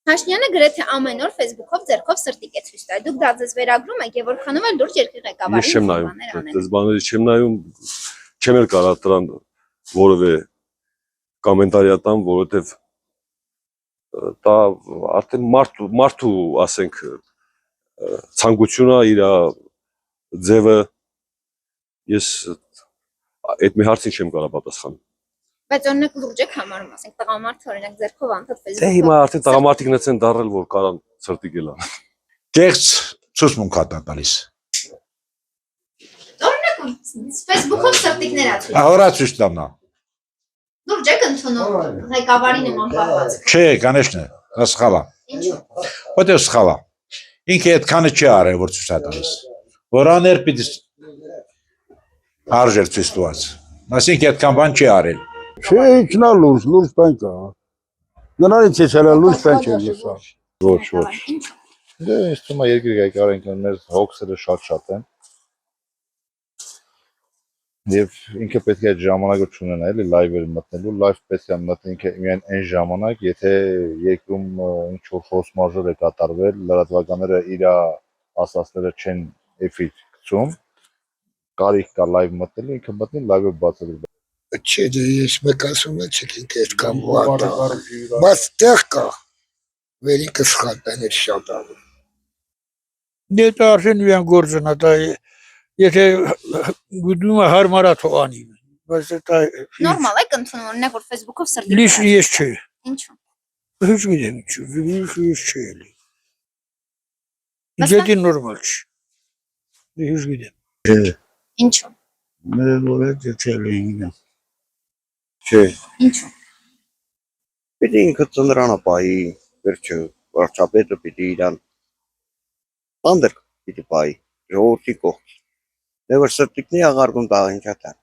Փաշինյանը գրեթե ամեն օր Facebook-ով ձեռքով սրտիկ է ցույց տալիս։ Դուք դա ձեզ վերագրում եք եւ որքանով էլ լուրջ երկրի ղեկավարի Ես չեմ նայում, դες բաների չեմ նայում, չեմ էլ կարող դրան որևէ կոմենտարի տամ, որովհետեւ դա արդեն մարդու, ասենք, ցանկությունն է իր ձևը ես այդ մի հարցին չեմ կարող պատասխանել։ Բայց օրինակ լուրջ եք համարում, ասենք տղամարդը օրինակ ձեռքով անդադ Facebook-ով։ Դե հիմա արդեն տղամարդիկն են դարել, որ կարան սրտիկ գելան։ Կեղծ ցուցմունք է տալիս։ Օրինակ Facebook-ով սրտիկներ ացույց։ Ահա ցույց տանա։ Լուրջ եք ընդունում ղեկավարի նման պահվածք։ Չէ, конечно, սխալ է։ Ինչու՞։ Որտե՞ղ սխալ է։ Ինքը այդքանը չի արել, որ ցույց տալիս։ Որ աներ պիտի արժեր ցույց տված։ Այսինքն այդքան բան չի արել։ Չէ, ինքնա լուրջ բան կա։ Նրանից ես հələ լուրջ բան չեմ լսա։ Ոչ։ Դե ինձ թվում է երկրի ղեկավարին մեր հոգսերը շատ են։ Եվ ինքը պետք է այդ ժամանակը չունենա, էլի լայվեր մտնելու, լայվ պետք է մտնի ինքը միայն այն ժամանակ, եթե երկրում ինչ-որ ֆորս մաժոր է կատարվել, լրատվականները իր ասածները չեն էֆիր գցում, կարիք կա լայվ մտնելու, ինքը մտնի լայվը բացել։ Չէ, դե ես մեկ ասում եմ, չէ, ինքը այդքան վատ է։ Բայց տեղ կա, որ ինքը սխալ բան է շատ անում։ Դե դա արդեն իրան գործն է, դա եթե գուդումը հարմարա թողանի, բայց դա Նորմալ եք ընդունում օրինակ որ Facebook-ով սրտիկ։ լիշ ես չէ։ Ինչու՞։ Ոչ գիտեմ ինչու, լիշ ես չէ էլի։ Դե նորմալ չի։ Ոչ գիտեմ։ Ինչու՞։ Մեր որը դեպել ինքը։ Չէ, Ինչու՞։ պիտի ինքը ծնրանապայի, վերջը վարչապետը պիտի իրան տանդր պիտի պայի, ժողովրդի կողքին։ Դե որ սրտիկնի աղարգում դա ինչա տան։